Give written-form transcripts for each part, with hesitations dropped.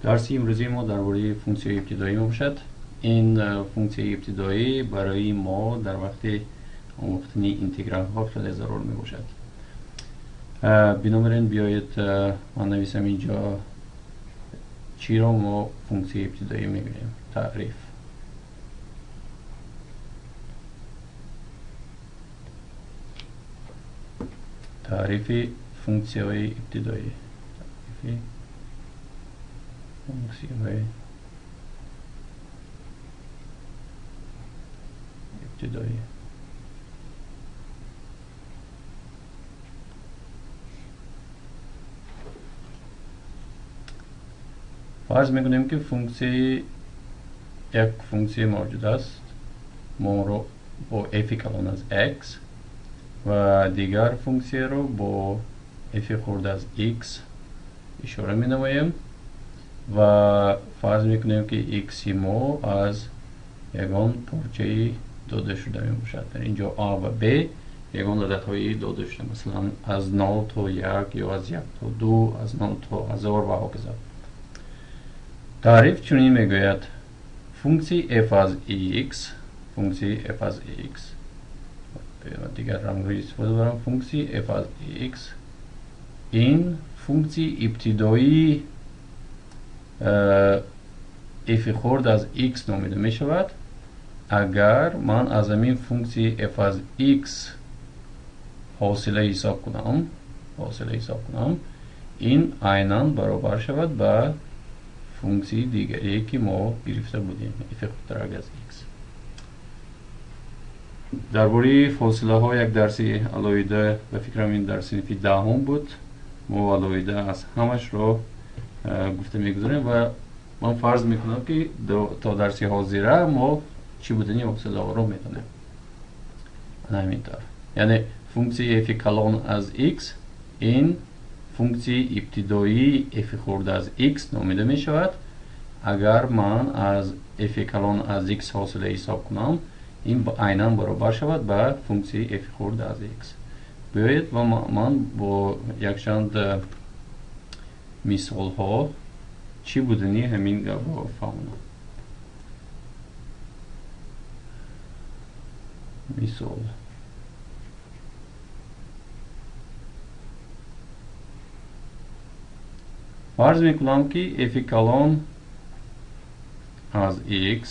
درس امروزی ما درباره فونکسیون ابتدایی می باشد. این فونکسیون ابتدایی برای ما در وقت آموختن اینتگرال ها خیلی ضرور می باشد. بنابراین بیایید من نویسم اینجا چی را ما فونکسیون ابتدایی می گوییم. تعریف فونکسیون ابتدایی. فونکسیون ابتدایی. فرض میکنیم که یک فونکسی موجود است، ما رو با f کلان از x و دیگر فونکسی رو با f خورده از x اشاره می نماییم و فرض میکنیم که x ما از یگان پارچه داده شده می باشد. در اینجا a و b یگان عدد های داده شده، مثلا از 0 تا 1 یا از 1 تا 2، از 0 تا 1000 و هکذا. تعریف چنین میگوید: فونکسی f از x، فونکسی f از x، دیگر رنگ روی استفاده برم، فونکسی f از x این فونکسی ابتدایی f خورد از x نامیده می شود اگر من از همین فونکسی f از x حاصله حساب کنم این عیناً برابر شود با فونکسی دیگری که ما گرفته بودیم f خورد از x. درباره فاصله ها یک درسی علایده به فکرم این در صنف دهم بود، ما علایده از همش رو گفته میگذاریم و من فرض میکنم که تا درسی حاضره ما چی بودنی فاصله ها رو میدونیم. همینطور یعنی فونکسی f کلان از x این فونکسی ابتدایی f خورده از x نامیده می شود اگر من از f کلان از x حاصله حساب کنم این عیناً برابر شود با فونکسی f خورده از x. بیایید و من با یک چند مثال ها چی بودنی همین با فهمونم. مثال: فرض میکنم که f کلان از x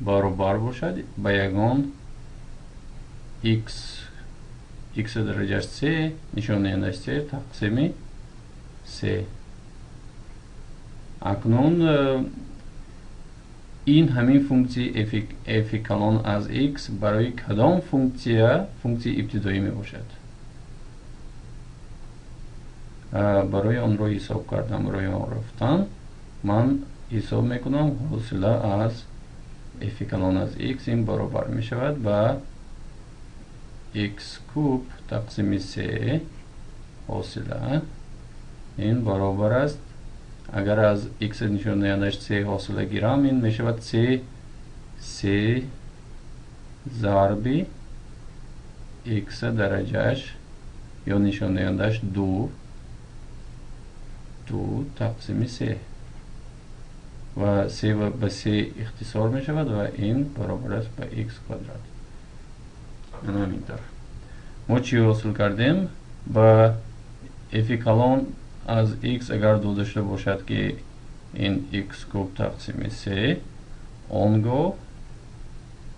برابر باشد با یگان x درجه 3 نشانه 3 تقسیم 3. اکنون این همین فونکسی f کلان از x برای کدام فونکسی ابتدایی می باشد؟ برای آن را حساب کردم، برای آن رفتن من حساب میکنم حاصله از f کلان از x این برابر می شود با x کوب تقسیم 3 حاصله این برابر است، اگر از x نشانه 3 حاصله گیرم این می شود 3 ضرب x درجهش یا نشانه 2 تقسیم 3 و 3 به 3 اختصار می شود و این برابر است به x کوادرات. همینطور ما چی حاصل کردیم؟ با f کلان از x اگر دو داشته باشد که این x کوب تقسیم 3 آنگاه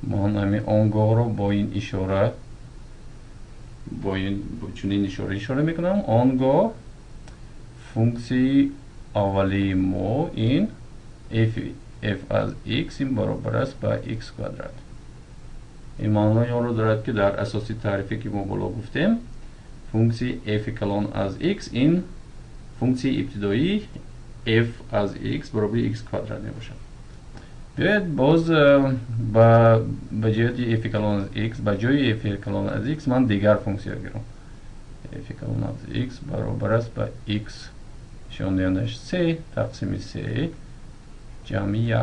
من همین آنگاه رو با این اشاره با چنین اشاره میکنم. آنگاه فونکسی اولی ما این f از x این برابر است با x کوادرات. این معنی آن رو دارد که در اساسی تعریفی که ما بالا گفتیم فونکسی f کلان از x این فونکسی ابتدایی f از x برابر x کوادرات می باشد. بیاید باز به جهت f کلان از x به جای f کلان از x من دیگر فونکسی رو گیرم. f کلان از x برابر است با x نشانه 3 تقسیم 3 جمع 1.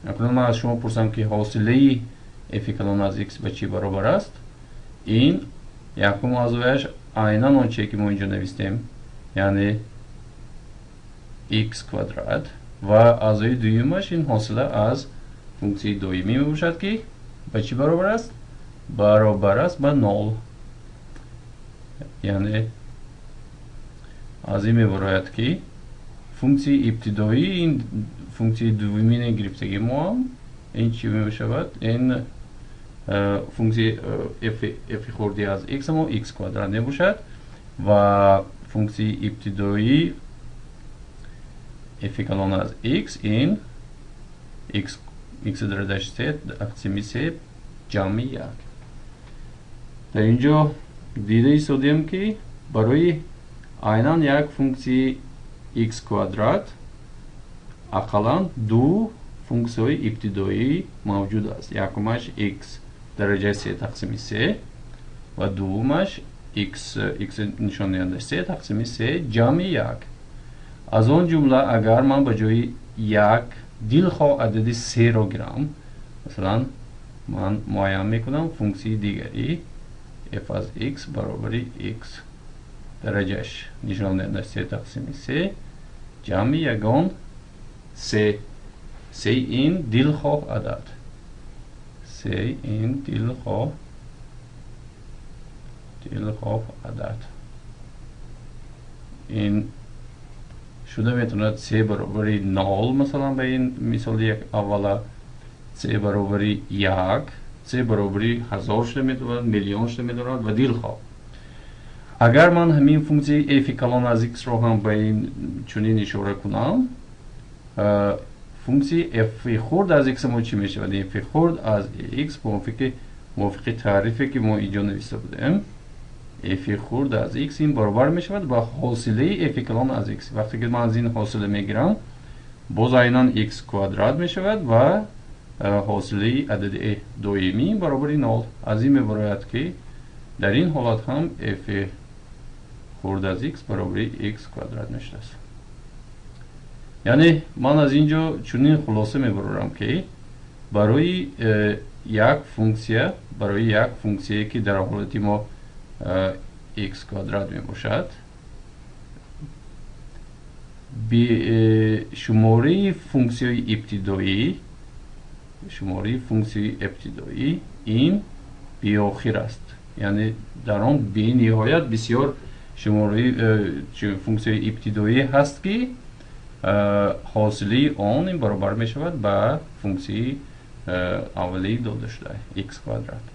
اکنون من از شما پرسم که حاصله f کلان از x به چی برابر است؟ این یکم موضوعش عیناً آنچه که ما اینجا نوشتیم، یعنی x کвадрат ва аъзои дуюмаш ин ҳосила аз функсияи доимӣ мебошад ки ба чӣ баробар аст? Баробар аст ба 0. яъне аз ин мебарояд ки функсияи ибтидоӣ ин функсияи дуюмини гирифтаги моам ин чӣ мешавад? ин функсияи f хурди аз x мо x квадрат мебошад ва функсияи ибтидоӣ f калон аз x ин x дараҷаи 3 тақсими 3 ҷамъи 1. дар ин ҷо дида истодем ки барои айнан як функсияи x квадрат ақаллан ду функсияҳои ибтидоӣ мавҷуд аст. Якумаш x дараҷаи 3 тақсими 3 ва дуввумаш x нишондиҳандаи 3 тақсими 3 ҷамъи 1. аз он ҷумла агар ман ба ҷои як дилхоҳ адади 3-ро гирам, масалан ман муайян мекунам функсияи дигари f аз x баробари x дараҷаш нишондиҳандаи 3 тақсими 3 ҷамъи ягон 3. 3 ин дилхоҳ адад. 3 ин дилхоҳ адад. ин шуда метавонад 3 баробари 0 масалан ба ин мисоли аввала 3 баробари 1 3 баробари 1000 шуда метавонад, миллион шуда метавонад ва дилхоҳ. агар ман ҳамин функсияи f калон аз x ро ҳам ба ин чунин ишора кунам, функсияи f хурд аз x мо чӣ мешавад? f хурд аз x мувофиқи таърифе ки мо инҷо нависта будем, f хурд аз x ин баробар мешавад ба ҳосилаи f калон аз x. вақте ки ман аз ин ҳосила мегирам, боз айнан x квадрат мешавад ва ҳосилаи адади доимӣ баробари 0. аз ин мебарояд ки дар ин ҳолат ҳам f хурд аз x баробари x квадрат мешудааст. яъне ман аз ин ҷо чунин хулоса мебарорам ки барои як функсие ки дар ҳолати мо x квадрат мебошад, шумораи функсияи ибтидоӣ ин биохир аст. яъне дар он бениҳоят бисёр шумораи функсияи ибтидоӣ ҳаст ки ҳосилаи он ин баробар мешавад ба функсияи аввалии дода шуда x квадрат.